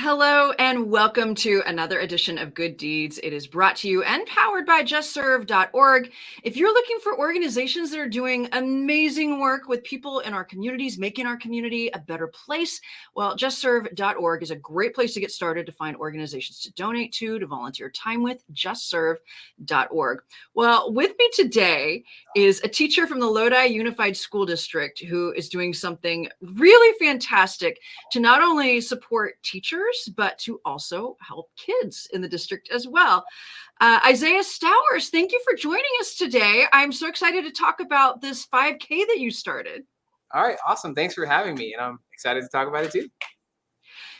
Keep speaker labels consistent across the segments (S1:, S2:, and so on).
S1: Hello and welcome to another edition of Good Deeds. It is brought to you and powered by justserve.org. If you're looking for organizations that are doing amazing work with people in our communities, making our community a better place, well, justserve.org is a great place to get started to find organizations to donate to volunteer time with, justserve.org. Well, with me today is a teacher from the Lodi Unified School District who is doing something really fantastic to not only support teachers, but to also help kids in the district as well. Isaiah Stowers, thank you for joining us today. I'm so excited to talk about this 5K that you started.
S2: All right, awesome. Thanks for having me. And I'm excited to talk about it too.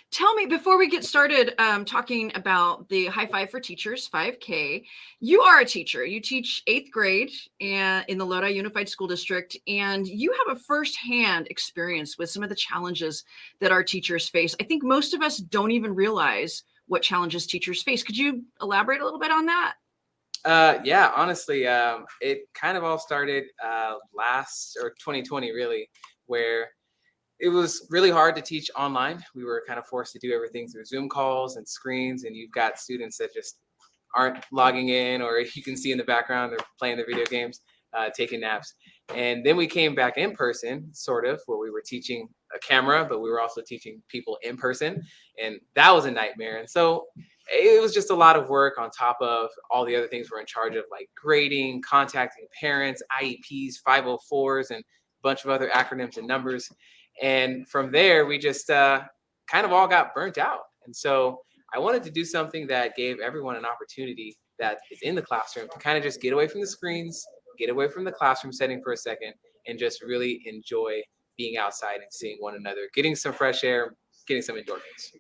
S1: Tell me, before we get started talking about the High Five for Teachers 5K, you are a teacher. You teach 8th grade in the Lodi Unified School District, and you have a firsthand experience with some of the challenges that our teachers face. I think most of us don't even realize what challenges teachers face. Could you elaborate a little bit on that?
S2: Yeah, honestly, it kind of all started last or 2020, really, where it was really hard to teach online. We were kind of forced to do everything through Zoom calls and screens, and you've got students that just aren't logging in, or you can see in the background they're playing their video games, taking naps. And then we came back in person, sort of, where we were teaching a camera, but we were also teaching people in person, and that was a nightmare. And so it was just a lot of work on top of all the other things we're in charge of, like grading, contacting parents, IEPs, 504s, and a bunch of other acronyms and numbers. And from there, we just kind of all got burnt out. And so I wanted to do something that gave everyone an opportunity that is in the classroom to kind of just get away from the screens, get away from the classroom setting for a second, and just really enjoy being outside and seeing one another, getting some fresh air, getting some endorphins.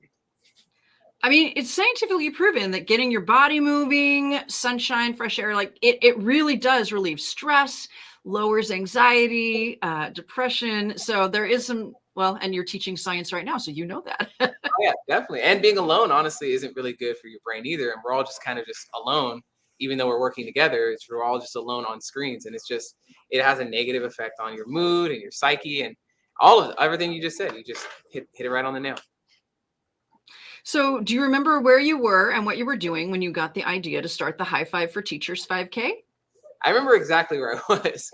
S1: I mean, it's scientifically proven that getting your body moving, sunshine, fresh air, like it really does relieve stress, lowers anxiety, depression. So there is some, well, and you're teaching science right now, so you know that.
S2: Oh, yeah, definitely. And being alone, honestly, isn't really good for your brain either. And we're all just kind of just alone, even though we're working together. We're all just alone on screens, and it has a negative effect on your mood and your psyche and all of everything you just said. You just hit it right on the nail.
S1: So do you remember where you were and what you were doing when you got the idea to start the High Five for Teachers 5K?
S2: I remember exactly where I was.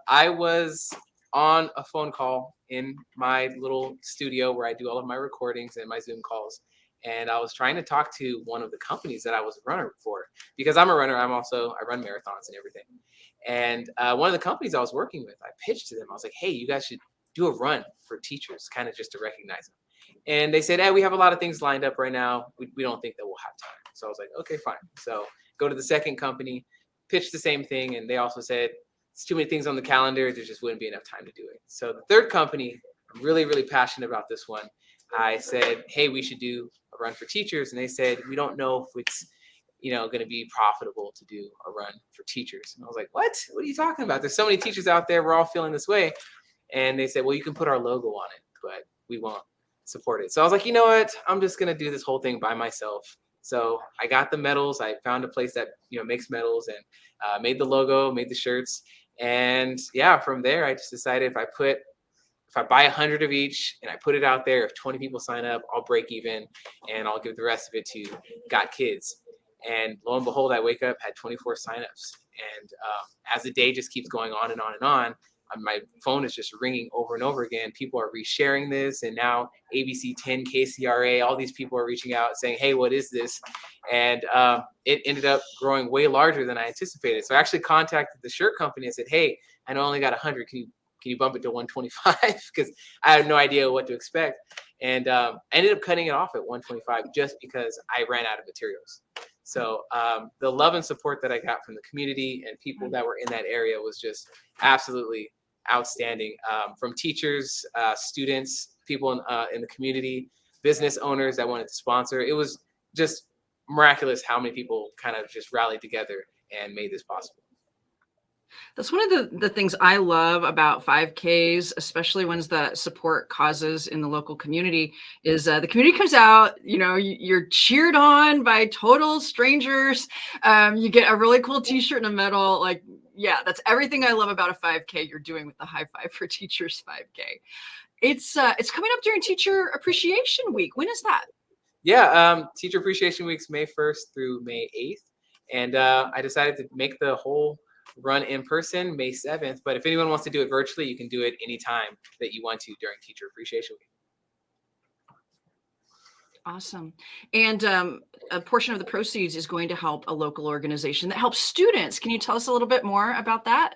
S2: I was on a phone call in my little studio where I do all of my recordings and my Zoom calls. And I was trying to talk to one of the companies that I was a runner for, because I'm a runner. I run marathons and everything. And one of the companies I was working with, I pitched to them. I was like, hey, you guys should do a run for teachers, kind of just to recognize them. And they said, hey, we have a lot of things lined up right now. We don't think that we'll have time. So I was like, okay, fine. So go to the second company, pitch the same thing. And they also said, it's too many things on the calendar. There just wouldn't be enough time to do it. So the third company, I'm really, really passionate about this one. I said, hey, we should do a run for teachers. And they said, we don't know if it's, going to be profitable to do a run for teachers. And I was like, what are you talking about? There's so many teachers out there. We're all feeling this way. And they said, well, you can put our logo on it, but we won't support it. So I was like, you know what? I'm just going to do this whole thing by myself. So I got the medals. I found a place that, makes medals, and made the logo, made the shirts. And yeah, from there, I just decided if I buy 100 of each and I put it out there, if 20 people sign up, I'll break even and I'll give the rest of it to Got Kids. And lo and behold, I wake up, had 24 signups. And as the day just keeps going on and on and on, my phone is just ringing over and over again. People are resharing this, and now ABC 10, KCRA, all these people are reaching out saying, hey, what is this? And it ended up growing way larger than I anticipated. So I actually contacted the shirt company and said, hey, I know I only got 100. Can you bump it to 125? Because I had no idea what to expect. And I ended up cutting it off at 125 just because I ran out of materials. So the love and support that I got from the community and people that were in that area was just absolutely outstanding, from teachers, students, people in the community, business owners that wanted to sponsor. It was just miraculous how many people kind of just rallied together and made this possible.
S1: That's one of the things I love about 5Ks, especially ones that support causes in the local community, is the community comes out, you're cheered on by total strangers. You get a really cool t-shirt and a medal. Like, yeah, that's everything I love about a 5K you're doing with the High Five for Teachers 5K. It's coming up during Teacher Appreciation Week. When is that?
S2: Yeah, Teacher Appreciation Week's May 1st through May 8th. And I decided to make the whole run in person May 7th. But if anyone wants to do it virtually, you can do it anytime that you want to during Teacher Appreciation Week.
S1: Awesome. And a portion of the proceeds is going to help a local organization that helps students. Can you tell us a little bit more about that?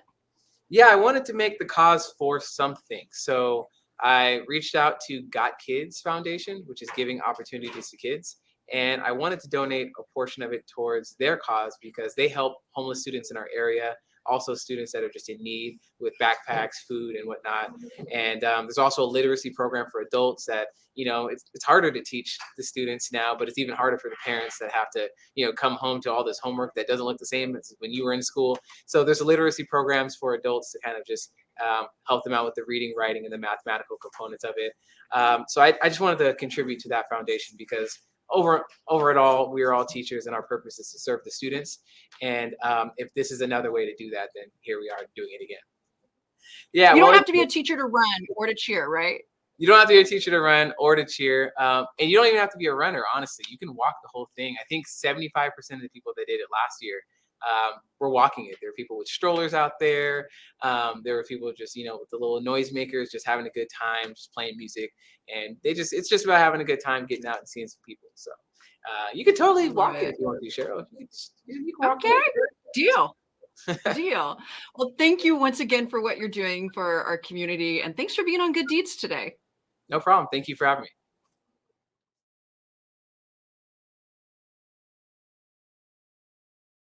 S2: Yeah, I wanted to make the cause for something. So I reached out to Got Kids Foundation, which is giving opportunities to kids. And I wanted to donate a portion of it towards their cause because they help homeless students in our area, also students that are just in need with backpacks, food, and whatnot. And there's also a literacy program for adults that, it's harder to teach the students now, but it's even harder for the parents that have to, come home to all this homework that doesn't look the same as when you were in school. So there's literacy programs for adults to kind of just help them out with the reading, writing, and the mathematical components of it. So I just wanted to contribute to that foundation because over it all, we are all teachers, and our purpose is to serve the students. And if this is another way to do that, then here we are doing it again. Yeah,
S1: You
S2: well,
S1: don't have to be a teacher to run or to cheer, right?
S2: you don't have to be a teacher to run or to cheer, and you don't even have to be a runner. Honestly, you can walk the whole thing. I think 75% of the people that did it last year were walking it. There were people with strollers out there. There were people just, with the little noisemakers, just having a good time, just playing music. And it's just about having a good time, getting out and seeing some people. So you could totally walk it if you want to, Sheryl. You can walk
S1: Okay, deal. Deal. Well, thank you once again for what you're doing for our community. And thanks for being on Good Deeds today.
S2: No problem. Thank you for having me.